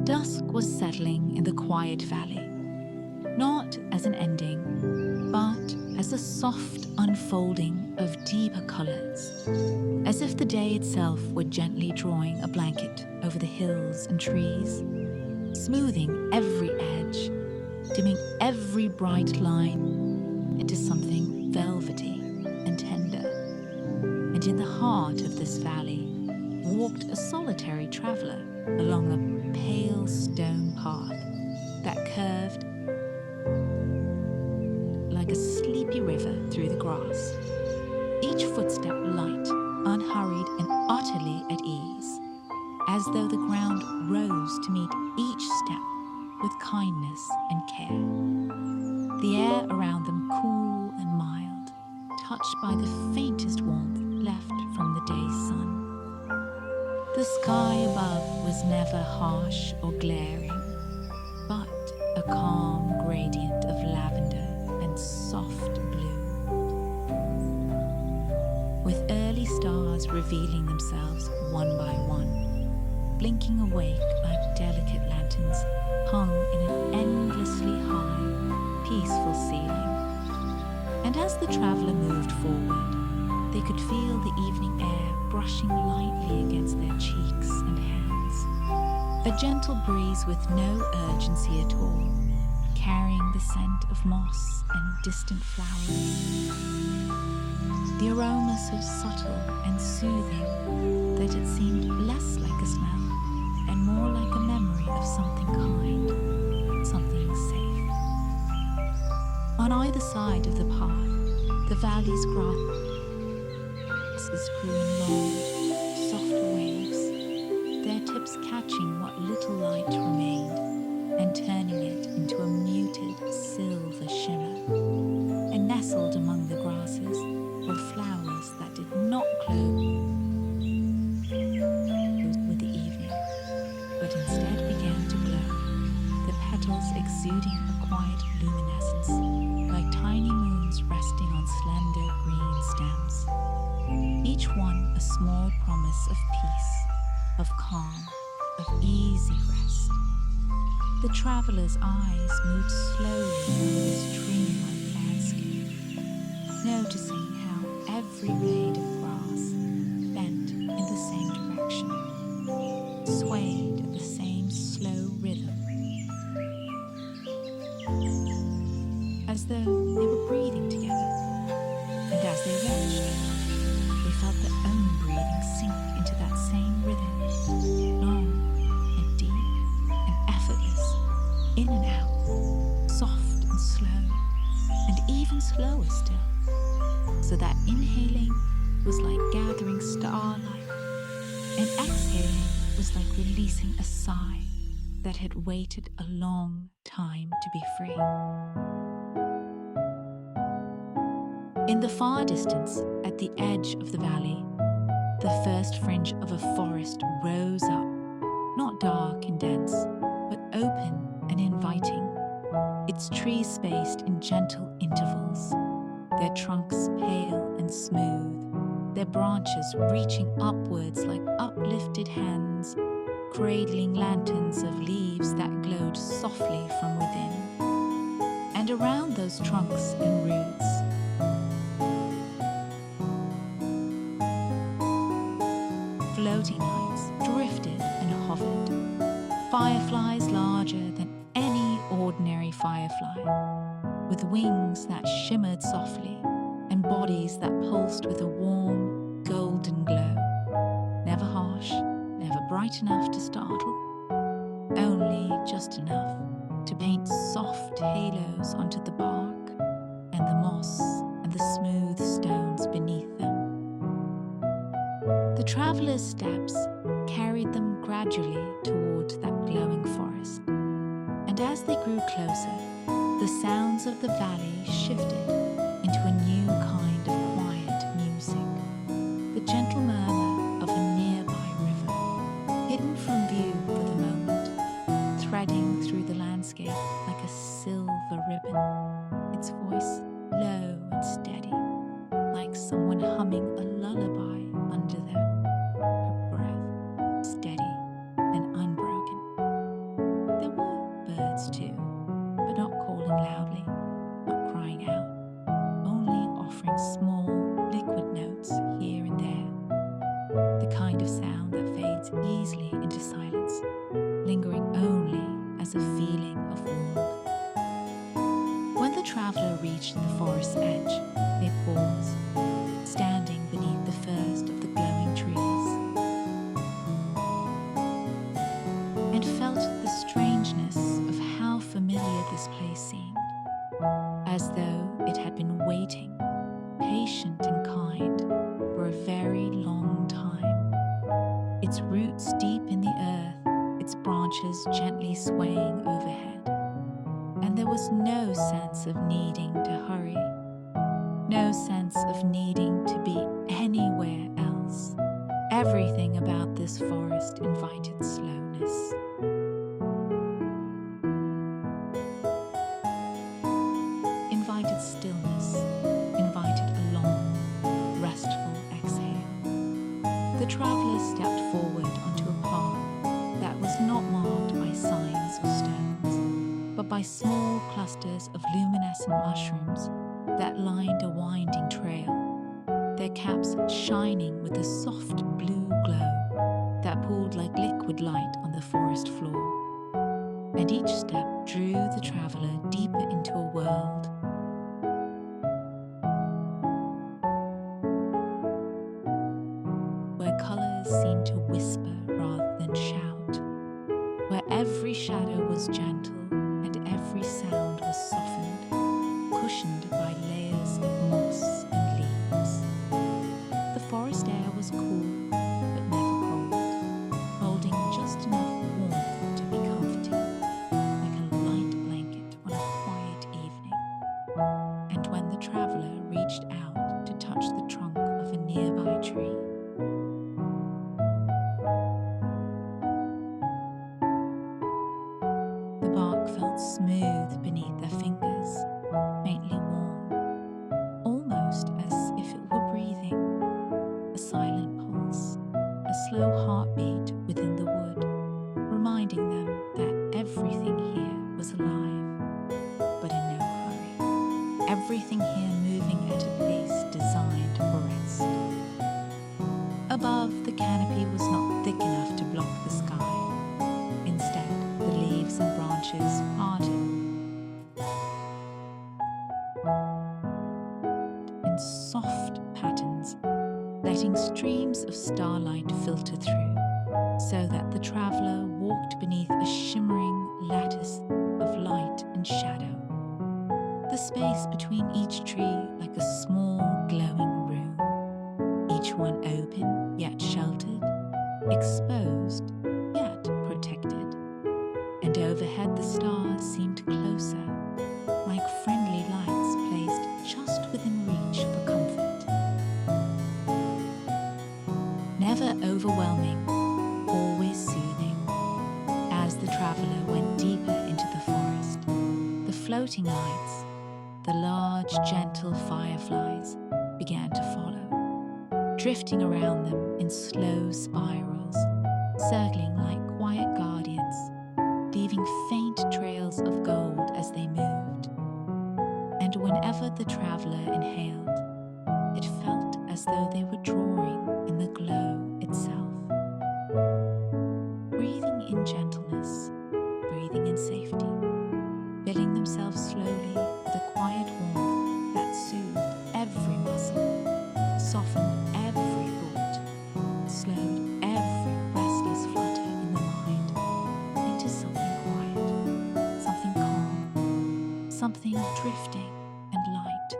Dusk was settling in the quiet valley, not as an ending, but as a soft unfolding of deeper colors, as if the day itself were gently drawing a blanket over the hills and trees, smoothing every edge, dimming every bright line into something velvety and tender. And in the heart of this valley walked a solitary traveler along a pale stone path that curved like a sleepy river through the grass, each footstep light, unhurried and utterly at ease, as though the ground rose to meet each step with kindness and care. The air around them cool and mild, touched by the faintest warmth left from the day's sun. The sky above was never harsh or glaring, but a calm gradient of lavender and soft blue, with early stars revealing themselves one by one, blinking awake like delicate lanterns hung in an endlessly high, peaceful ceiling. And as the traveler moved forward, they could feel the evening air brushing lightly against their cheeks and hands, a gentle breeze with no urgency at all, carrying the scent of moss and distant flowers. The aroma so subtle and soothing that it seemed less like a smell and more like a memory of something kind, something safe. On either side of the path, the valley's grasses grew in long, soft waves, their tips catching what little light remained and turning it into a muted silver shimmer. And nestled among the grasses were flowers that did not close with the evening, but instead began to glow, the petals exuding a quiet luminescence, like tiny moons resting on slender green stems, each one a small promise of peace, of calm, of easy rest. The traveler's eyes moved slowly over this dreamlike landscape, noticing how every blade of grass bent in the same direction, swayed at the same slow rhythm, as though they were breathing together. And as they watched, they felt their own breathing sink into that same rhythm, long and deep and effortless, in and out, soft and slow, and even slower still, so that inhaling was like gathering starlight, and exhaling was like releasing a sigh that had waited a long time to be free. In the far distance, at the edge of the valley, the first fringe of a forest rose up, not dark and dense, but open and inviting, its trees spaced in gentle intervals, their trunks pale and smooth, their branches reaching upwards like uplifted hands, cradling lanterns of leaves that glowed softly from within. And around those trunks and roots, floating lights drifted and hovered, fireflies larger than any ordinary firefly, with wings that shimmered softly and bodies that pulsed with a warm, golden glow, never harsh, never bright enough to startle, only just enough to paint soft halos onto the bark and the moss and the smooth stones beneath them. The travelers' steps carried them gradually toward that glowing forest, and as they grew closer, the sounds of the valley shifted into a new kind of quiet music, the gentle murmur of a nearby river, hidden from view for the moment, threading through the landscape like a silver ribbon, its voice low and steady, like someone humming a lullaby under their breath, steady and unbroken. used to, but not calling loudly, not crying out, only offering small, liquid notes here and there, the kind of sound that fades easily into silence, lingering only as a feeling of warmth. When the traveller reached the forest's edge, they paused, standing beneath the first of the glowing trees, and felt the strangeness of how familiar this place seemed, as though it had been waiting, patient and kind, for a very long time, its roots deep in the earth, its branches gently swaying overhead. And there was no sense of needing to hurry, no sense of needing to be anywhere else. Everything about this forest invited slowness. Invited stillness, invited a long, restful exhale. The traveller stepped forward onto a path that was not marked by signs or stones, but by small clusters of luminescent mushrooms that lined a winding trail, their caps shining with a soft blue glow that pooled like liquid light on the forest floor. And each step drew the traveller deeper into a world where colours seemed to whisper rather than shout, where every shadow was gentle and every sound was softened, cushioned by layers of moss and leaves. The forest air was cool, but never cold, holding just enough warmth to be comforting, like a light blanket on a quiet evening. And when the traveller reached out to touch the trunk of a nearby tree, the bark felt smooth beneath their fingers, faintly warm, almost as if it were breathing, a silent pulse, a slow heartbeat within the wood, reminding them that everything here was alive, but in no hurry. Everything here moving at a pace designed for rest. Above, the canopy was not thick enough to block the sky. Instead, the leaves and branches parted in soft patterns, letting streams of starlight filter through, so that the traveller walked beneath a shimmering lattice of light and shadow. The space between each tree like a small glowing room, each one open yet sheltered, exposed yet protected. And overhead the stars seemed closer, like friendly lights placed just within reach for comfort. Never overwhelming, always soothing. As the traveller went deeper into the forest, the floating lights, the large, gentle fireflies began to follow, drifting around them in slow spirals, circling like quiet guardians, leaving faint trails of gold as they moved. And whenever the traveller inhaled, it felt as though they were drawing in the glow itself. Breathing in gentleness, breathing in safety, filling themselves slowly with a quiet warmth that soothed every muscle, softened every thought, slowed every restless flutter in the mind into something quiet, something calm, something drifting and light.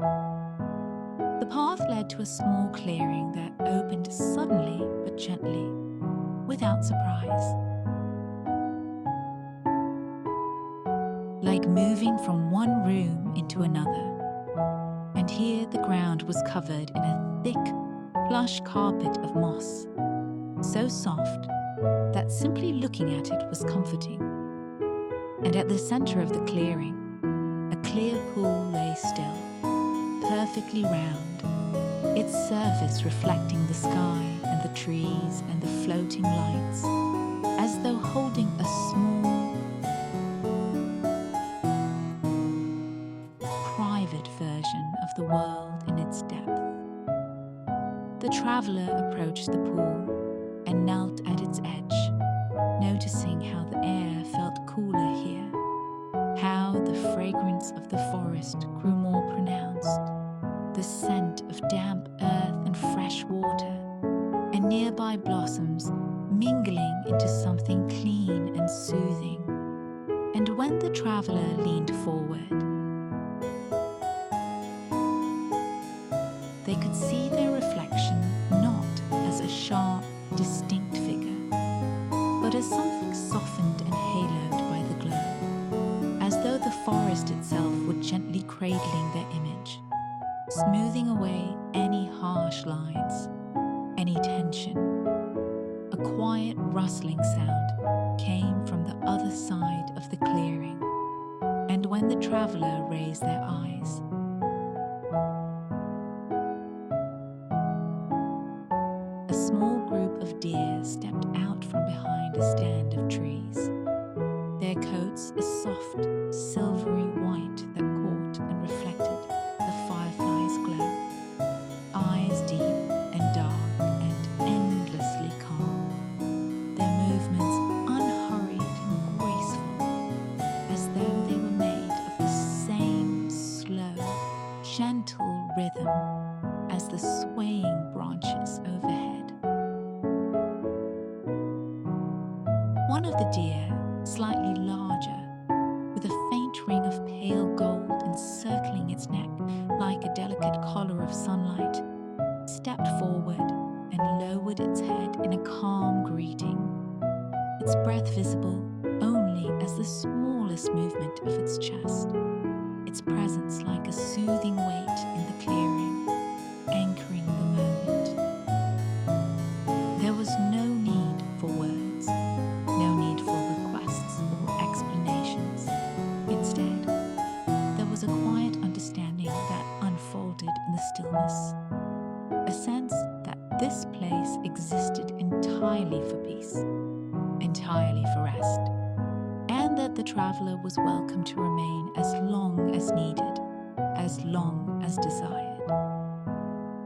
The path led to a small clearing that opened suddenly but gently, without surprise. Like moving from one room into another. And here the ground was covered in a thick, plush carpet of moss, so soft that simply looking at it was comforting. And at the center of the clearing, a clear pool lay still, perfectly round, its surface reflecting the sky and the trees and the floating lights, as though holding a small, The traveler approached the pool and knelt at its edge, noticing how the air felt cooler here, how the fragrance of the forest grew more pronounced, the scent of damp earth and fresh water, and nearby blossoms mingling into something clean and soothing. And when the traveler leaned forward, they could see their reflection not as a sharp, distinct figure, but as something softened and haloed by the glow, as though the forest itself were gently cradling their image, smoothing away any harsh lines, any tension. A quiet rustling sound came from the other side of the clearing, and when the traveler raised their eyes, a small group of deer stepped out from behind a stand of trees, their coats a soft, silvery white that caught and reflected the firefly's glow, eyes deep and dark and endlessly calm, their movements unhurried and graceful, as though they were made of the same slow, gentle rhythm as the swaying branches overhead. One of the deer, slightly larger, with a faint ring of pale gold encircling its neck like a delicate collar of sunlight, stepped forward and lowered its head in a calm greeting, its breath visible only as the smallest movement of its chest, its presence like a soothing weight in the clearing, anchoring the moment. There was no need for words, no need for requests or explanations. Instead, there was a quiet understanding that unfolded in the stillness, a sense that this place existed entirely for peace, entirely for rest, and that the traveler was welcome to remain as long as needed, as long as desired.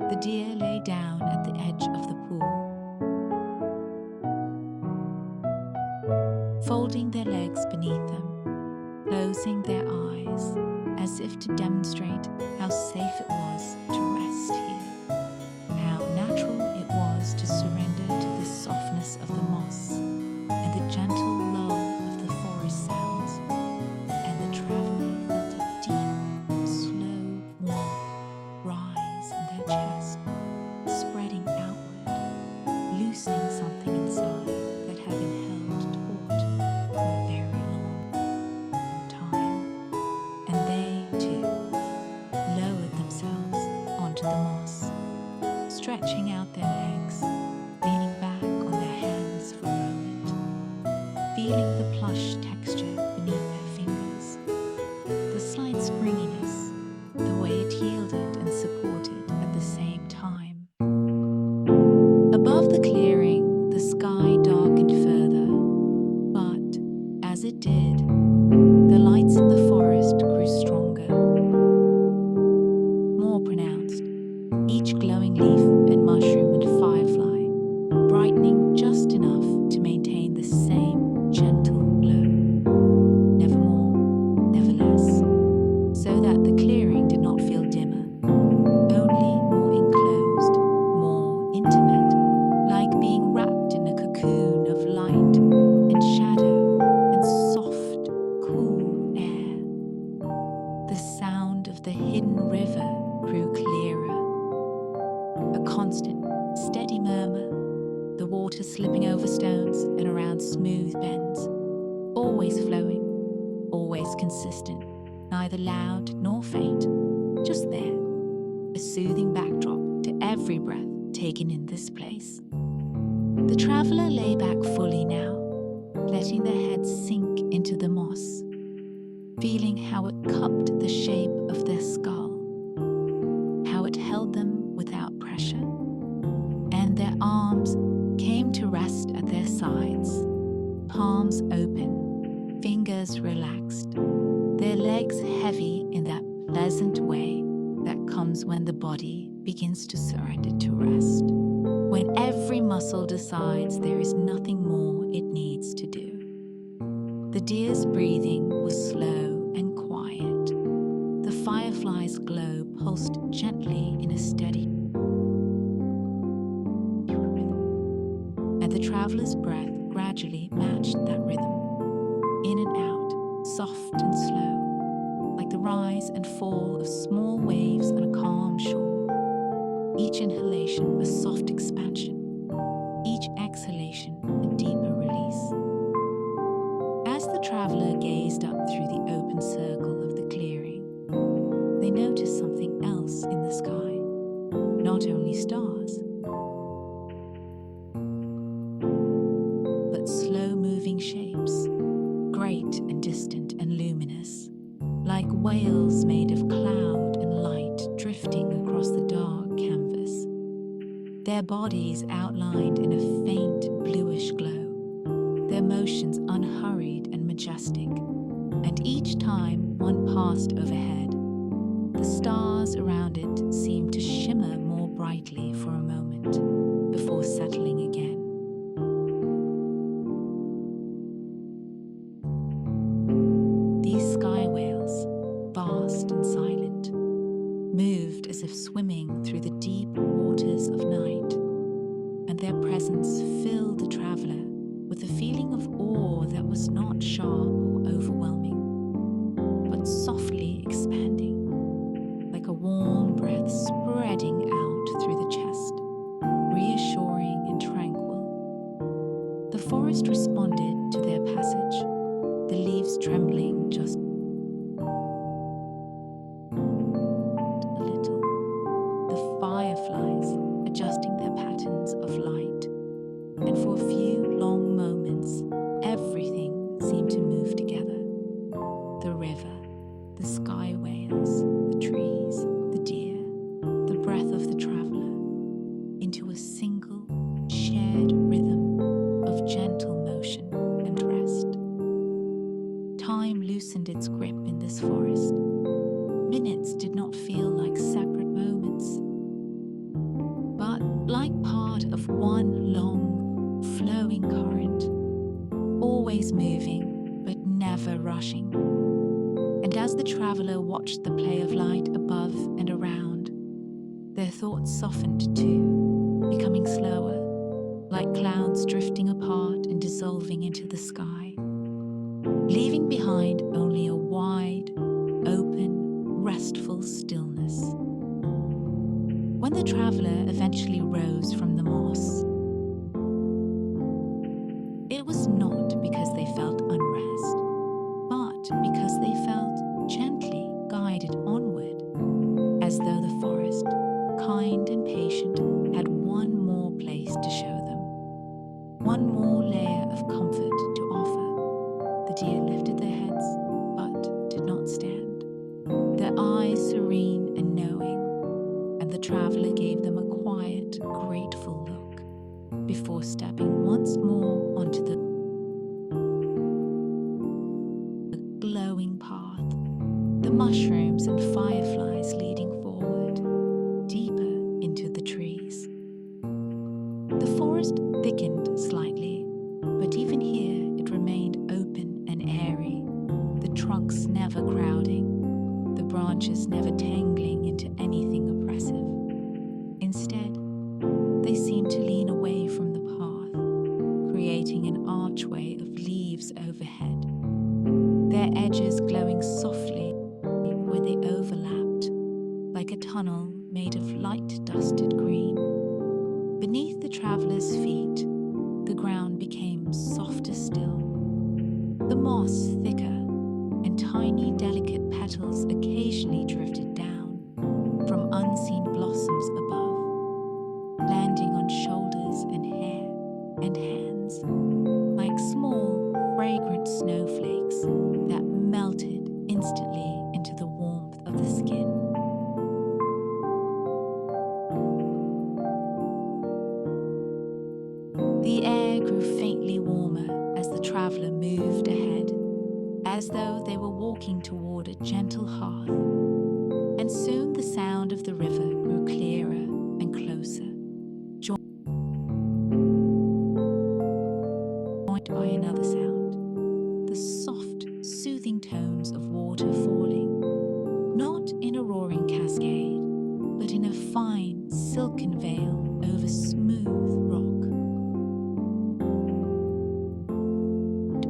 The deer lay down at the edge of the pool, folding their legs beneath them, closing their eyes as if to demonstrate how safe it was to rest here, how natural it was to surrender to the softness of the moss and the gentle lull of the forest sounds, and the traveler felt a deep, slow warmth rise in their chest, spreading outward, loosening something inside that had been held taut for a very long time. And they, too, lowered themselves onto the moss, stretching out their legs, leaning back on their hands for a moment, feeling the plush texture beneath their fingers, the slight springiness, the way it yielded and supported at the same time. Above the clearing, the sky darkened further, but as it did, the lights in the forest grew stronger, more pronounced, each glowing leaf and mushroom and firefly brightening just enough to maintain the same gentle glow, never more, never less, so that the clearing did not feel dimmer, only more enclosed, more intimate, like being wrapped in a cocoon of light and shadow and soft, cool air. The sound of the hidden river grew clearer, a constant, steady murmur, the water slipping over stones and around smooth bends, always flowing, always consistent, neither loud nor faint, just there, a soothing backdrop to every breath taken in this place. The traveler lay back fully now, letting their heads sink into the moss, feeling how it cupped the shape of their skull, how it held them without pressure, and their arms came to rest at their sides, palms open, fingers relaxed, their legs heavy in that pleasant way that comes when the body begins to surrender to rest, when every muscle decides there is nothing more it needs to do. The deer's breathing was slow and quiet. The firefly's glow pulsed gently in a steady rhythm, and the traveler's breath gradually matched that rhythm, in and out, soft and slow, like the rise and fall of small waves on a calm shore. Each inhalation a soft expansion, each exhalation a deeper release. As the traveler gazed up through the open circle of the clearing, they noticed something else in the sky. Not only stars, but slow-moving shapes, great and distant and luminous, like whales made of cloud and light drifting across the dark canvas, their bodies outlined in a faint bluish glow, their motions unhurried and majestic, and each time one passed overhead, the stars around it seemed to shimmer more brightly for a moment before settling again. These sky whales, vast and silent, moved as if swimming through the deep waters of night, and their presence filled the traveler with a feeling of awe that was not sharp or overwhelming, but softly expanding, like a warm breath spreading out through the chest, reassuring and tranquil. The forest responded to their passage, the leaves trembling just a little, the fireflies adjusting their patterns of light, and for a few long moments, everything seemed to move together. The river, the sky whales, the trees, the deer, the breath of the traveler, into a single, shared rhythm of gentle motion and rest. Time loosened its grip in this forest. Minutes did not feel like separate moments, but like part of one long, flowing current, always moving but never rushing. And as the traveler watched the play of light above and around, their thoughts softened too, becoming slower, like clouds drifting apart and dissolving into the sky, leaving behind only a wide, open, restful stillness. When the traveler eventually rose from the moss, it was not because they felt unrest, but because they felt gently guided onward, as though the forest, kind and patient, had one more place to show them, one more layer of comfort to offer. The deer lifted their heads, but did not stand, their eyes serene and knowing, and the traveler gave them a quiet, grateful look before stepping once more onto the glowing path, the mushrooms and fireflies leading forward, deeper into the trees. The forest thickened slightly, but even here it remained open and airy, the trunks never crowding, the branches never tangling into anything oppressive. Instead, they seemed to lean away from the path, creating an archway of leaves overhead, their edges glowing softly where they overlapped, like a tunnel made of light-dusted green. Beneath the traveler's feet, the ground became softer still, the moss thicker, and tiny delicate petals occasionally drifted down from unseen blossoms above, landing on shoulders and hair and hands, like small, fragrant snowflakes that melted instantly into the warmth of the skin. The air grew faintly warmer as the traveler moved ahead, as though they were walking toward a gentle hearth, And soon the sound of the river grew clearer and closer, joined by another sound, the soft, soothing tones of water falling, not in a roaring cascade, but in a fine, silken veil over smooth rock.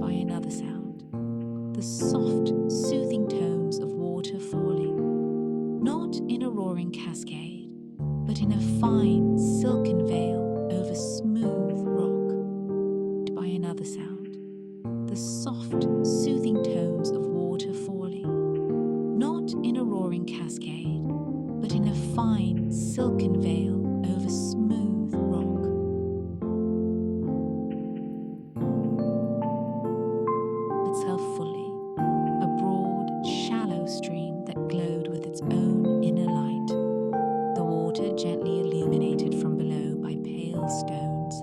By another sound, the soft, soothing tones of water falling, not in a roaring cascade, but in a fine, silken veil over smooth rock. By another sound, the soft, soothing tones of water falling, not in a roaring cascade, but in a fine, silken veil over smooth rock. Itself fully, a broad, shallow stream that glowed with its own inner light, the water gently illuminated from below by pale stones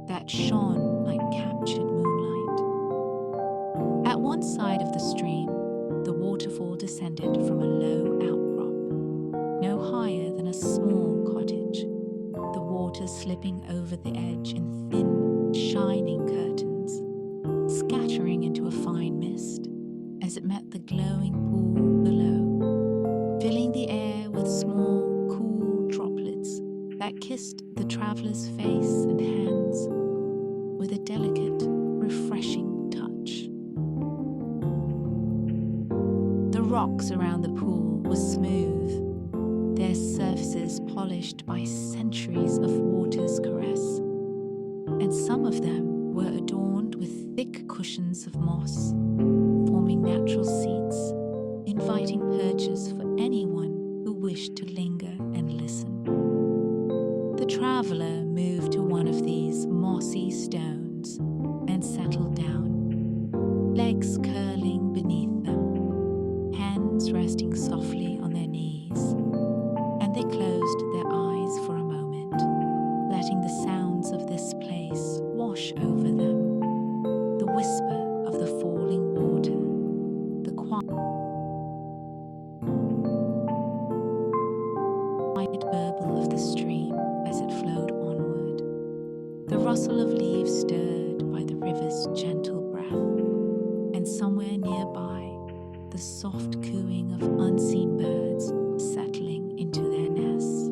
that shone like captured moonlight. At one side of the stream, the waterfall descended from a low outcrop, no higher than a small cottage, the water slipping over the edge in thin, shining curtains, scattering into a fine mist as it met the glowing pool below, filling the air with small, cool droplets that kissed the traveler's face and hands with a delicate, refreshing touch. The rocks around the pool were smooth, their surfaces polished by centuries of water's caress, and some of them were adorned with thick cushions of moss, forming natural seats, inviting perches for anyone who wished to linger and listen. The traveler moved to one of these mossy stones and settled down, legs curling beneath them, hands resting softly on their knees, and they closed their eyes for a moment, letting the sounds of this place wash over them, the whisper of the falling water, the quiet burble of the stream as it flowed onward, the rustle of leaves stirred by the river's gentle breath, and somewhere nearby, the soft cooing of unseen birds settling into their nests.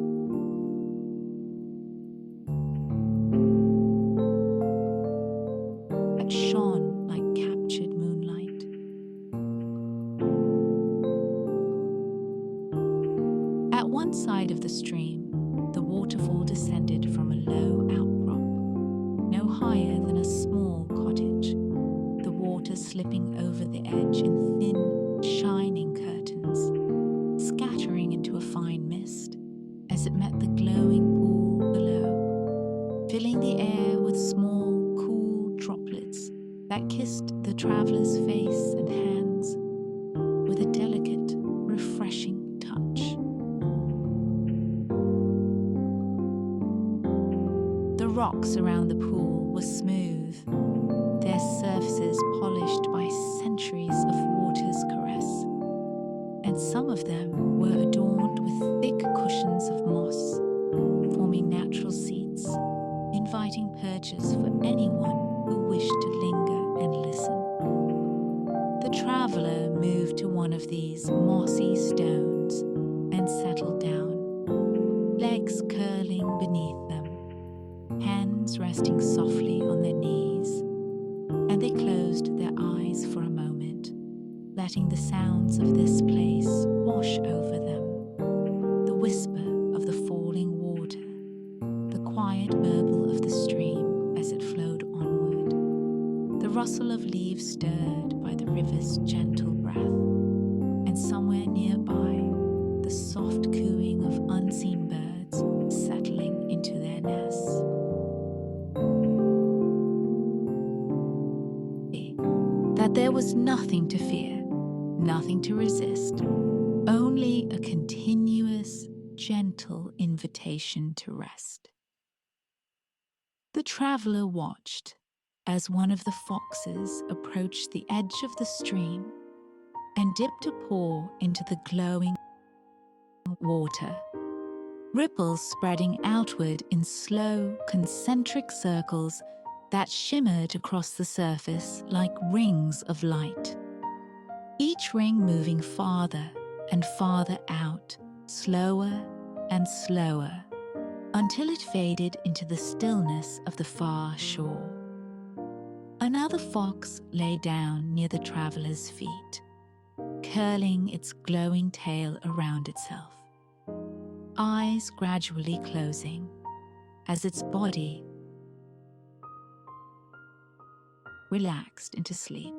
That shone like captured moonlight. At one side of the stream, the waterfall descended from a low outcrop, no higher than a small cottage, the water slipping over the edge in thin, shining curtains, scattering into a fine mist as it met the glowing pool below, filling the air with small, cool droplets that kissed the traveler's face and hands with a delicate, refreshing touch. The rocks around the pool were smooth, their surfaces polished by centuries of water's caress, and some of them were adorned with thick cushions of moss, forming natural seats, inviting perches for anyone who wished to linger and listen. The traveler moved to one of these mossy stones and settled down, legs curling beneath them, hands resting softly on their knees, and they closed their eyes for a moment, letting the sounds of this place wash over them, the whisper of the falling water, the quiet burble of the stream as it flowed onward, the rustle of leaves stirred by the river's gentle breath, and somewhere nearby, the soft cooing of unseen birds settling into their nests. That there was nothing to fear, nothing to resist, only a continuous, gentle invitation to rest. The traveler watched as one of the foxes approached the edge of the stream and dipped a paw into the glowing water, ripples spreading outward in slow, concentric circles that shimmered across the surface like rings of light. Each ring moving farther and farther out, slower and slower, until it faded into the stillness of the far shore. Another fox lay down near the traveler's feet, curling its glowing tail around itself, eyes gradually closing as its body relaxed into sleep,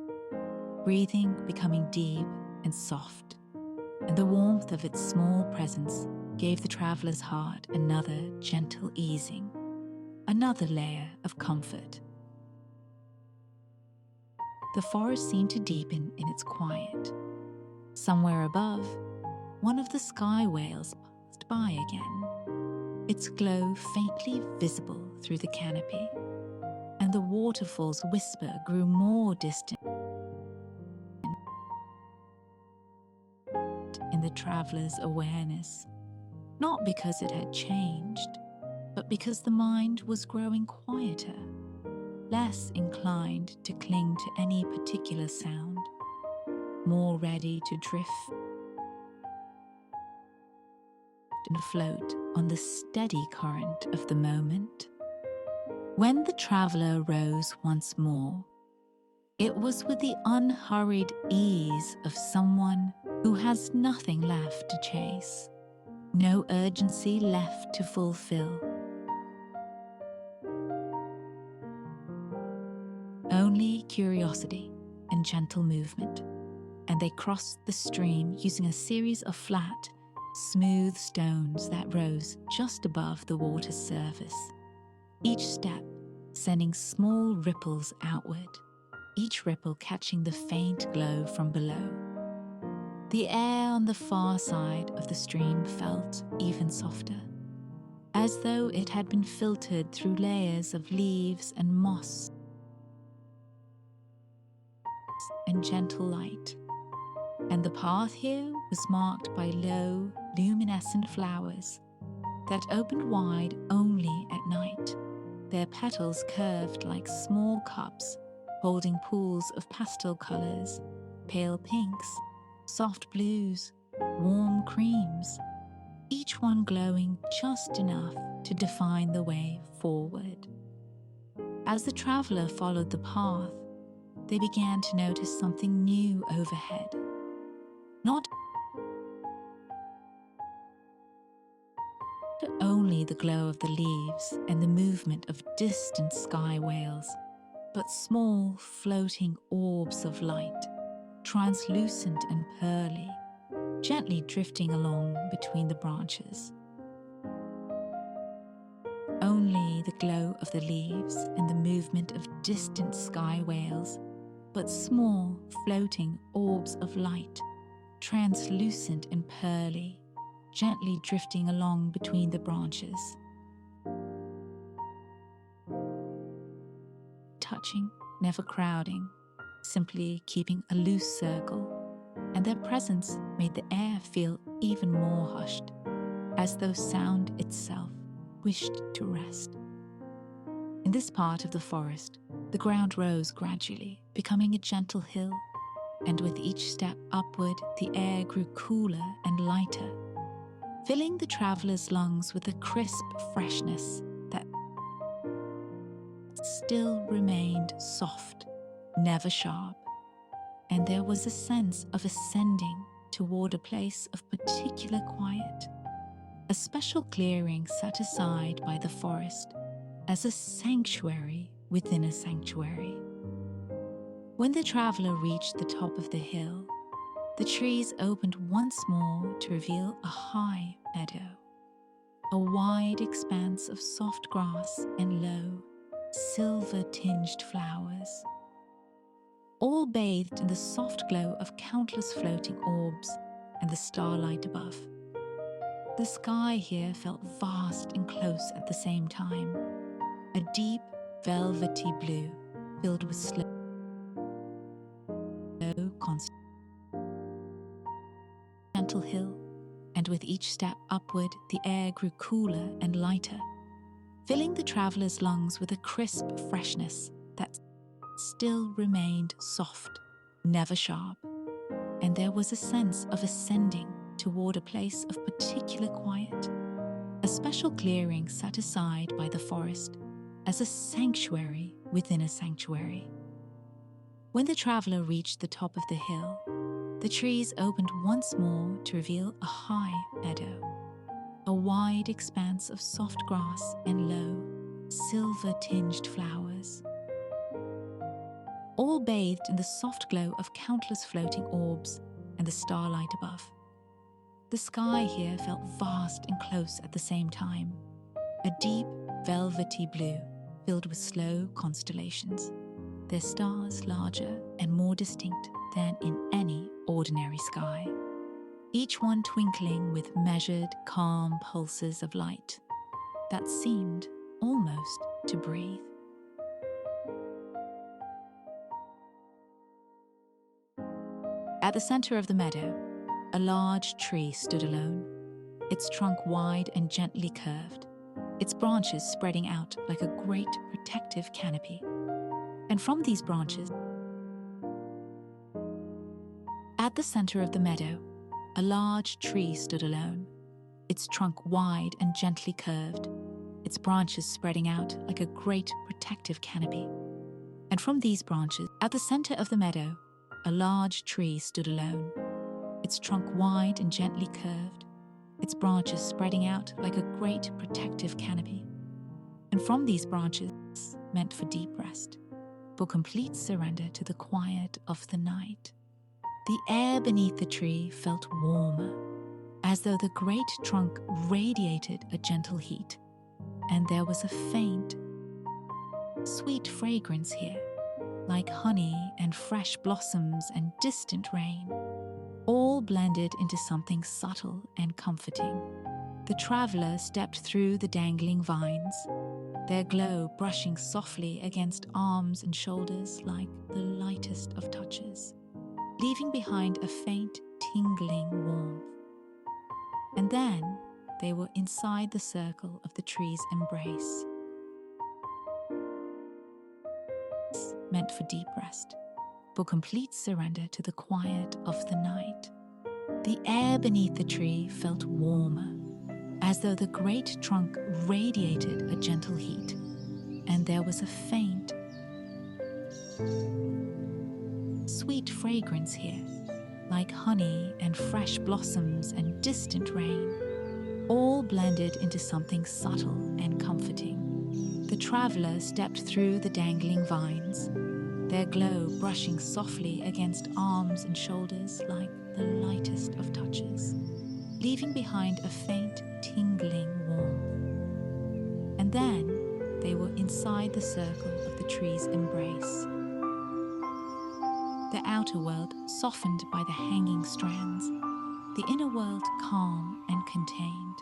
breathing becoming deep and soft, and the warmth of its small presence gave the traveler's heart another gentle easing, another layer of comfort. The forest seemed to deepen in its quiet. Somewhere above, one of the sky whales passed by again, its glow faintly visible through the canopy, and the waterfall's whisper grew more distant in the traveler's awareness, not because it had changed, but because the mind was growing quieter, less inclined to cling to any particular sound, more ready to drift and float on the steady current of the moment. When the traveler rose once more, it was with the unhurried ease of someone who has nothing left to chase, no urgency left to fulfill. Only curiosity and gentle movement, and they crossed the stream using a series of flat, smooth stones that rose just above the water's surface, each step sending small ripples outward, each ripple catching the faint glow from below. The air on the far side of the stream felt even softer, as though it had been filtered through layers of leaves and moss and gentle light. And the path here was marked by low, luminescent flowers that opened wide only at night, their petals curved like small cups holding pools of pastel colors, pale pinks, soft blues, warm creams, each one glowing just enough to define the way forward. As the traveler followed the path, they began to notice something new overhead. Not only the glow of the leaves and the movement of distant sky whales, but small floating orbs of light, translucent and pearly, gently drifting along between the branches. Only the glow of the leaves and the movement of distant sky whales, but small floating orbs of light, translucent and pearly, gently drifting along between the branches. Touching, never crowding, simply keeping a loose circle, and their presence made the air feel even more hushed, as though sound itself wished to rest. In this part of the forest, the ground rose gradually, becoming a gentle hill, and with each step upward, the air grew cooler and lighter, filling the traveler's lungs with a crisp freshness that still remained soft, never sharp, and there was a sense of ascending toward a place of particular quiet, a special clearing set aside by the forest as a sanctuary within a sanctuary. When the traveler reached the top of the hill, the trees opened once more to reveal a high meadow, a wide expanse of soft grass and low, silver-tinged flowers, all bathed in the soft glow of countless floating orbs and the starlight above. The sky here felt vast and close at the same time, a deep, velvety blue filled with slow, constant, gentle hill and with each step upward, the air grew cooler and lighter, filling the traveler's lungs with a crisp freshness that still remained soft, never sharp. And there was a sense of ascending toward a place of particular quiet, a special clearing set aside by the forest as a sanctuary within a sanctuary. When the traveler reached the top of the hill, the trees opened once more to reveal a high meadow, a wide expanse of soft grass and low, silver-tinged flowers, all bathed in the soft glow of countless floating orbs and the starlight above. The sky here felt vast and close at the same time, a deep, velvety blue filled with slow constellations, their stars larger and more distinct than in any ordinary sky, each one twinkling with measured, calm pulses of light that seemed almost to breathe. At the center of the meadow, a large tree stood alone, its trunk wide and gently curved, its branches spreading out like a great protective canopy. And from these branches, at the center of the meadow, a large tree stood alone, its trunk wide and gently curved, its branches spreading out like a great protective canopy. And from these branches, at the center of the meadow, a large tree stood alone, its trunk wide and gently curved, its branches spreading out like a great protective canopy. And from these branches, meant for deep rest, for complete surrender to the quiet of the night. The air beneath the tree felt warmer, as though the great trunk radiated a gentle heat, and there was a faint, sweet fragrance here, like honey and fresh blossoms and distant rain, all blended into something subtle and comforting. The traveler stepped through the dangling vines, their glow brushing softly against arms and shoulders like the lightest of touches, leaving behind a faint, tingling warmth. And then they were inside the circle of the tree's embrace, meant for deep rest, for complete surrender to the quiet of the night. The air beneath the tree felt warmer, as though the great trunk radiated a gentle heat, and there was a faint, sweet fragrance here, like honey and fresh blossoms and distant rain, all blended into something subtle and comforting. The traveler stepped through the dangling vines, their glow brushing softly against arms and shoulders like the lightest of touches, leaving behind a faint, tingling warmth. And then they were inside the circle of the tree's embrace, the outer world softened by the hanging strands, the inner world calm and contained.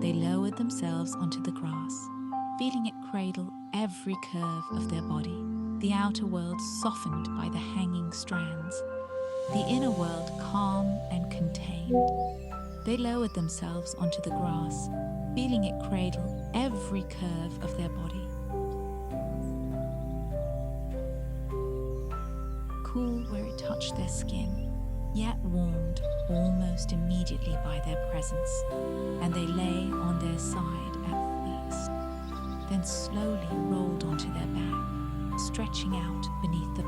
They lowered themselves onto the grass, feeling it cradle every curve of their body, the outer world softened by the hanging strands, the inner world calm and contained. They lowered themselves onto the grass, feeling it cradle every curve of their body. Cool where it touched their skin, yet warmed almost immediately by their presence, and they lay on their side at first, then slowly rolled onto their back, stretching out beneath the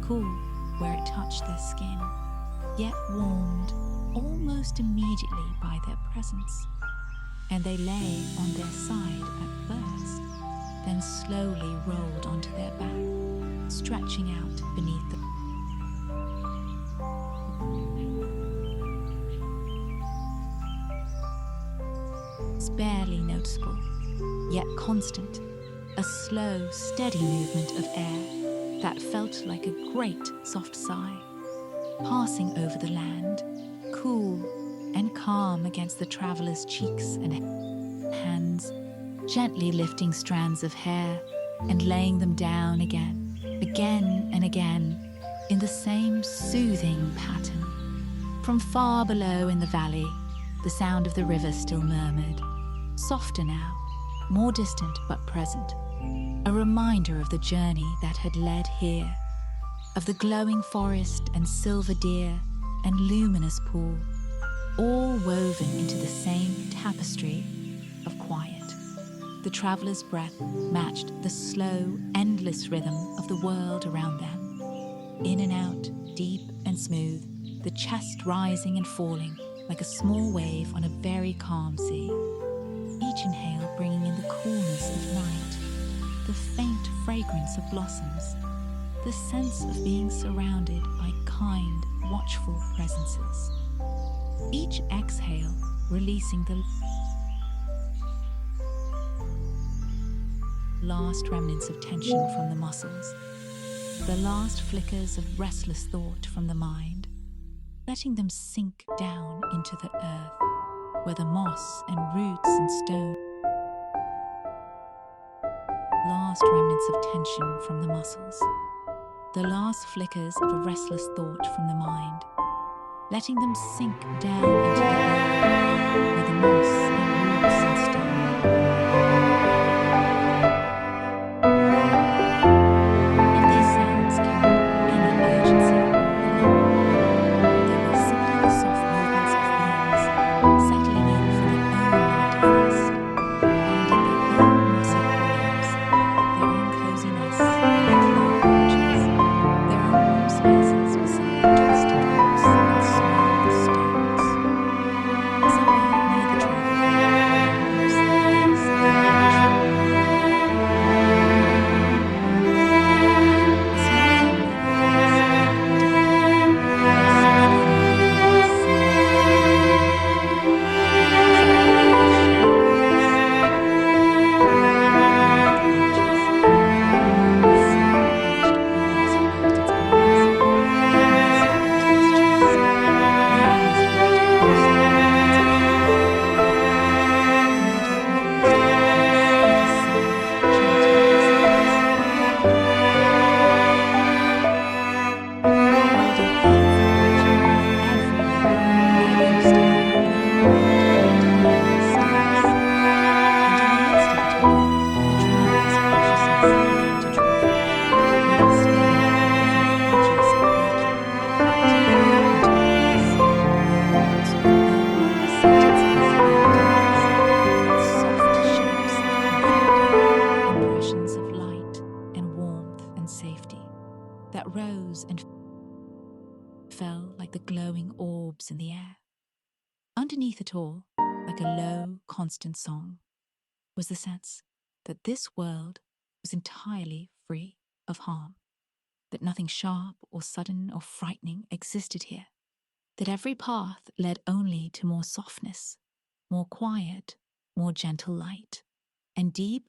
cool where it touched their skin, yet warmed almost immediately by their presence, and they lay on their side at first, then slowly rolled onto their back, stretching out beneath the It's barely noticeable, yet constant, a slow, steady movement of air that felt like a great soft sigh, passing over the land, cool and calm against the traveler's cheeks and hands, gently lifting strands of hair and laying them down again and again, in the same soothing pattern, From far below in the valley, the sound of the river still murmured, softer now, more distant but present, a reminder of the journey that had led here, of the glowing forest and silver deer and luminous pool, all woven into the same tapestry of quiet. The traveler's breath matched the slow, endless rhythm of the world around them. In and out, deep and smooth, the chest rising and falling like a small wave on a very calm sea. Each inhale bringing in the coolness of night, the faint fragrance of blossoms, the sense of being surrounded by kind, watchful presences. Each exhale releasing the last remnants of tension from the muscles, the last flickers of restless thought from the mind, letting them sink down into the earth, where the moss and roots and stone, last remnants of tension from the muscles, the last flickers of a restless thought from the mind, letting them sink down into the earth, where the moss and roots and stone. If these sounds carried any urgency or longing, they were simply the soft movements of beings settling in for their own night of rest, finding their own mossy hollows, their own cozy nests and flow porches, their own warm spaces beside twisted rocks and smooth stones. Somewhere near the traveler lives the place of the that rose and fell like the glowing orbs in the air. Underneath it all, like a low, constant song, was the sense that this world was entirely free of harm, that nothing sharp or sudden or frightening existed here, that every path led only to more softness, more quiet, more gentle light, and deep,